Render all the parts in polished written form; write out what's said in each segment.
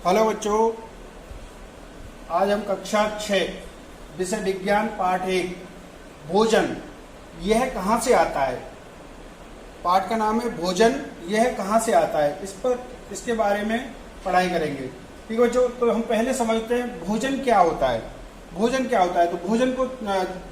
Hello बच्चों, आज हम कक्षा 6 विषय विज्ञान पाठ 1 भोजन यह कहाँ से आता है। पाठ का नाम है भोजन यह कहाँ से आता है। इसके बारे में पढ़ाई करेंगे। ठीक है बच्चों, तो हम पहले समझते हैं भोजन क्या होता है। भोजन क्या होता है, तो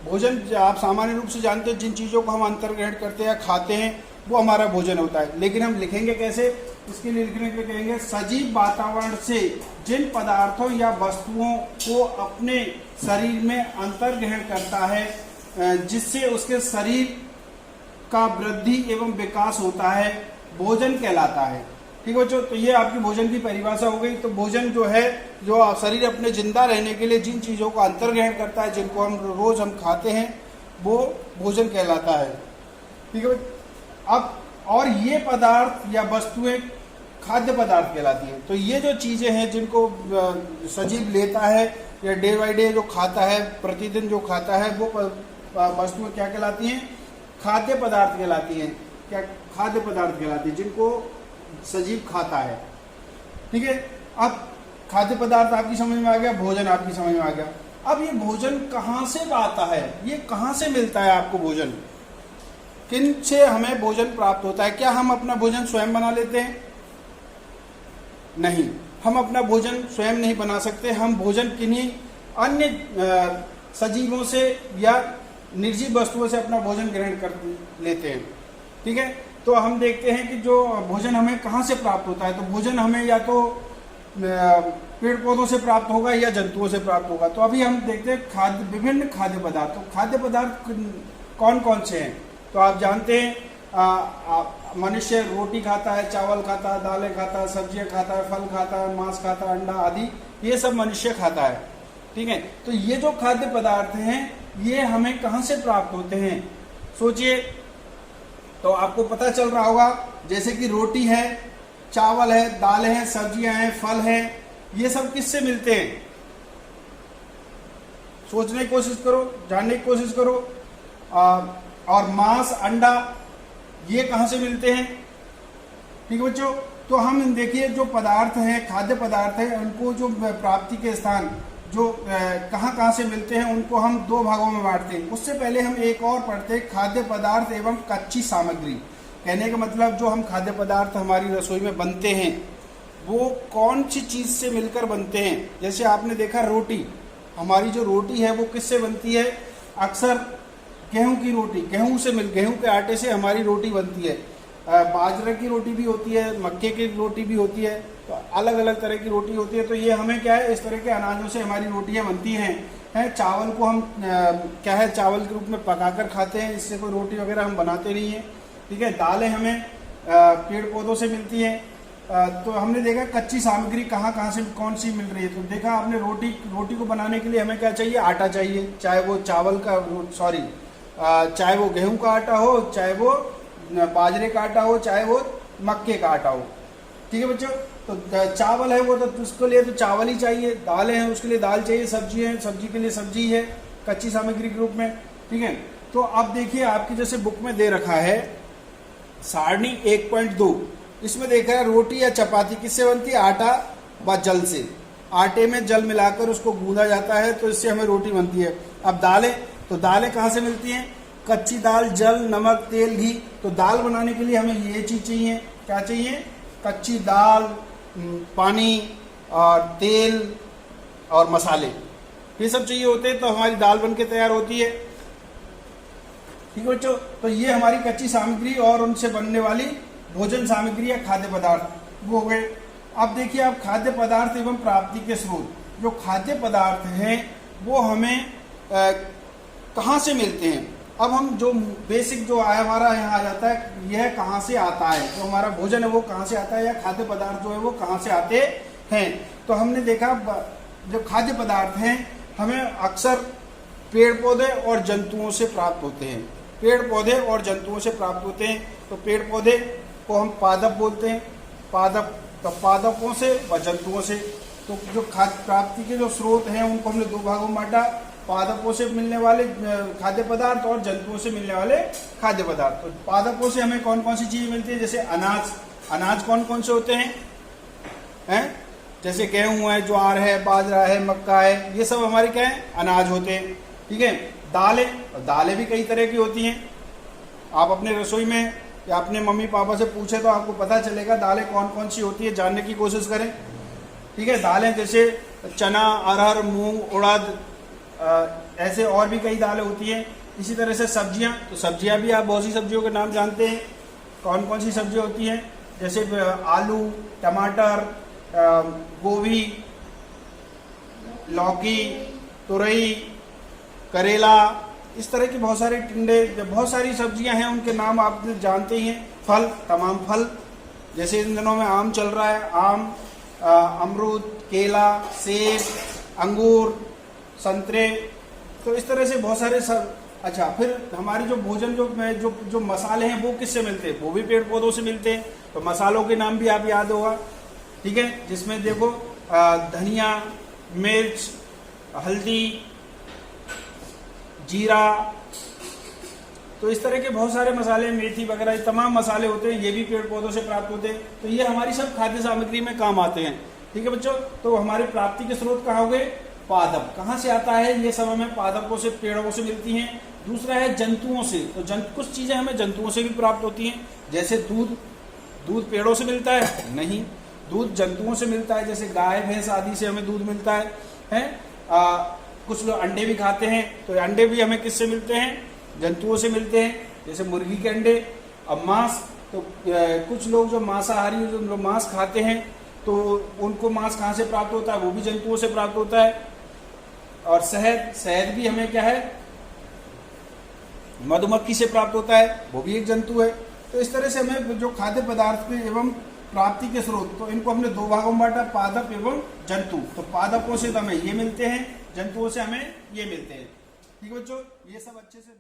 भोजन आप सामान्य रूप से जानते हैं, जिन चीज़ों को हम अंतर्ग्रहण करते हैं खाते हैं वो हमारा भोजन होता है। लेकिन हम लिखेंगे कैसे, इसके लिए लिखने के लिए कहेंगे सजीव वातावरण से जिन पदार्थों या वस्तुओं को अपने शरीर में अंतर्ग्रहण करता है, जिससे उसके शरीर का वृद्धि एवं विकास होता है, भोजन कहलाता है। ठीक है बच्चों, तो ये आपकी भोजन की परिभाषा हो गई। तो भोजन जो है, जो शरीर अपने जिंदा रहने के लिए जिन चीज़ों का अंतर्ग्रहण करता है, जिनको हम रोज खाते हैं, वो भोजन कहलाता है। ठीक है, अब और ये पदार्थ या वस्तुएं खाद्य पदार्थ कहलाती हैं। तो ये जो चीज़ें हैं जिनको सजीव लेता है या डे बाई डे जो खाता है, प्रतिदिन जो खाता है, वो वस्तुएं क्या कहलाती हैं, खाद्य पदार्थ कहलाती हैं। क्या खाद्य पदार्थ कहलाती हैं, जिनको सजीव खाता है। ठीक है, अब खाद्य पदार्थ आपकी समझ में आ गया, भोजन आपकी समझ में आ गया। अब ये भोजन कहाँ से आता है, ये कहाँ से मिलता है आपको भोजन, किन से हमें भोजन प्राप्त होता है। क्या हम अपना भोजन स्वयं बना लेते हैं? नहीं, हम अपना भोजन स्वयं नहीं बना सकते। हम भोजन किन्हीं अन्य सजीवों से या निर्जीव वस्तुओं से अपना भोजन ग्रहण कर लेते हैं। ठीक है, तो हम देखते हैं कि जो भोजन हमें कहाँ से प्राप्त होता है। तो भोजन हमें या तो पेड़ पौधों से प्राप्त होगा या जंतुओं से प्राप्त होगा। तो अभी हम देखते हैं विभिन्न खाद्य पदार्थ। तो खाद्य पदार्थ कौन कौन से हैं, तो आप जानते हैं मनुष्य रोटी खाता है, चावल खाता है, दालें खाता है, सब्जियां खाता है, फल खाता है, मांस खाता है, अंडा आदि, ये सब मनुष्य खाता है। ठीक है, तो ये जो खाद्य पदार्थ हैं ये हमें कहाँ से प्राप्त होते हैं, सोचिए। तो आपको पता चल रहा होगा, जैसे कि रोटी है, चावल है, दालें हैं, सब्जियां हैं, फल हैं, ये सब किससे मिलते हैं, सोचने की कोशिश करो, जानने की कोशिश करो। और मांस, अंडा, ये कहाँ से मिलते हैं। ठीक है बच्चों, तो हम देखिए जो पदार्थ हैं, खाद्य पदार्थ हैं, उनको जो प्राप्ति के स्थान जो कहाँ कहाँ से मिलते हैं, उनको हम 2 भागों में बांटते हैं। उससे पहले हम एक और पढ़ते हैं, खाद्य पदार्थ एवं कच्ची सामग्री। कहने का मतलब जो हम खाद्य पदार्थ हमारी रसोई में बनते हैं वो कौन सी चीज़ से मिलकर बनते हैं। जैसे आपने देखा रोटी, हमारी जो रोटी है वो किससे बनती है, अक्सर गेहूं की रोटी, गेहूं के आटे से हमारी रोटी बनती है। बाजरे की रोटी भी होती है, मक्के की रोटी भी होती है, तो अलग अलग तरह की रोटी होती है। तो ये हमें क्या है, इस तरह के अनाजों से हमारी रोटियां बनती हैं। चावल को हम क्या है, चावल के रूप में पकाकर खाते हैं, इससे कोई रोटी वगैरह हम बनाते नहीं हैं। ठीक है, दालें हमें पेड़ पौधों से मिलती हैं। तो हमने देखा कच्ची सामग्री कहाँ से कौन सी मिल रही है। तो देखा आपने रोटी को बनाने के लिए हमें क्या चाहिए, आटा चाहिए, चाहे वो चाहे वो गेहूं का आटा हो, चाहे वो बाजरे का आटा हो, चाहे वो मक्के का आटा हो। ठीक है बच्चों, तो चावल है वो तो उसके लिए तो चावल ही चाहिए, दालें हैं उसके लिए दाल चाहिए, सब्जी है सब्जी के लिए सब्जी है, कच्ची सामग्री के रूप में। ठीक है, तो अब देखिए आपकी जैसे बुक में दे रखा है सारणी 1.2, इसमें देखा है रोटी या चपाती किससे बनती है, आटा व जल से। आटे में जल मिलाकर उसको गूंदा जाता है, तो इससे हमें रोटी बनती है। अब दालें, तो दालें कहाँ से मिलती हैं, कच्ची दाल, जल, नमक, तेल, घी। तो दाल बनाने के लिए हमें ये चीज़ चाहिए, क्या चाहिए, कच्ची दाल, पानी और तेल और मसाले, ये सब चाहिए होते हैं, तो हमारी दाल बन के तैयार होती है। ठीक है बच्चों, तो ये हमारी कच्ची सामग्री और उनसे बनने वाली भोजन सामग्री या खाद्य पदार्थ वो हो गए। अब देखिए आप खाद्य पदार्थ एवं प्राप्ति के स्रोत। जो खाद्य पदार्थ हैं वो हमें कहाँ से मिलते हैं। अब हम जो बेसिक जो हमारा यहाँ आ जाता है, यह कहाँ से आता है, जो हमारा भोजन है वो कहाँ से आता है, या खाद्य पदार्थ जो है वो कहाँ से आते हैं। तो हमने देखा जो खाद्य पदार्थ हैं हमें अक्सर पेड़ पौधे और जंतुओं से प्राप्त होते हैं। पेड़ पौधे और जंतुओं से प्राप्त होते हैं। तो पेड़ पौधे को हम पादप बोलते हैं, पादपों से व जंतुओं से। तो जो खाद्य प्राप्ति के जो स्रोत हैं उनको हमने 2 भागों में बांटा, पादपों से मिलने वाले खाद्य पदार्थ और जंतुओं से मिलने वाले खाद्य पदार्थ। तो पादपों से हमें कौन कौन सी चीज़ें मिलती है, जैसे अनाज। अनाज कौन कौन से होते हैं, जैसे गेहूं है, ज्वार है, बाजरा है, मक्का है, ये सब हमारे क्या है, अनाज होते हैं। ठीक है, दालें, और दालें भी कई तरह की होती हैं। आप अपने रसोई में या अपने मम्मी पापा से पूछे तो आपको पता चलेगा दालें कौन कौन सी होती है, जानने की कोशिश करें। ठीक है, दालें जैसे चना, अरहर, मूंग, उड़द, ऐसे और भी कई दालें होती हैं। इसी तरह से सब्जियां, तो सब्जियां भी आप बहुत सी सब्जियों के नाम जानते हैं। कौन कौन सी सब्जियां होती हैं, जैसे आलू, टमाटर, गोभी, लौकी, तुरई, करेला, इस तरह की बहुत सारे टिंडे, बहुत सारी सब्जियां हैं, उनके नाम आप जानते ही हैं। फल, तमाम फल, जैसे इन दिनों में आम चल रहा है, आम, अमरूद, केला, सेब, अंगूर, संतरे, तो इस तरह से बहुत सारे सब। अच्छा, फिर हमारे जो भोजन जो मसाले हैं वो किससे मिलते हैं, वो भी पेड़ पौधों से मिलते हैं। तो मसालों के नाम भी आप याद होगा। ठीक है, जिसमें देखो धनिया, मिर्च, हल्दी, जीरा, तो इस तरह के बहुत सारे मसाले, मेथी वगैरह, तमाम मसाले होते हैं, ये भी पेड़ पौधों से प्राप्त होते हैं। तो ये हमारी सब खाद्य सामग्री में काम आते हैं। ठीक है बच्चों, तो हमारे प्राप्ति के स्रोत कहाँ हो गए, पादप। कहाँ से आता है ये सब, हमें पादपों से, पेड़ों से मिलती हैं। दूसरा है जंतुओं से, तो कुछ चीजें हमें जंतुओं से भी प्राप्त होती हैं, जैसे दूध। दूध पेड़ों से मिलता है? नहीं, दूध जंतुओं से मिलता है, जैसे गाय, भैंस आदि से हमें दूध मिलता है? कुछ लोग अंडे भी खाते हैं, तो अंडे भी हमें किससे मिलते हैं, जंतुओं से मिलते हैं, जैसे मुर्गी के अंडे। अब मांस, तो कुछ लोग जो मांसाहारी, जो मांस खाते हैं, तो उनको मांस कहाँ से प्राप्त होता है, वो भी जंतुओं से प्राप्त होता है। और शहद, शहद भी हमें क्या है, मधुमक्खी से प्राप्त होता है, वो भी एक जंतु है। तो इस तरह से हमें जो खाद्य पदार्थ के एवं प्राप्ति के स्रोत, तो इनको हमने दो भागों में बांटा, पादप एवं जंतु। तो पादपों से तो हमें ये मिलते हैं, जंतुओं से हमें ये मिलते हैं। ठीक है बच्चों, ये सब अच्छे से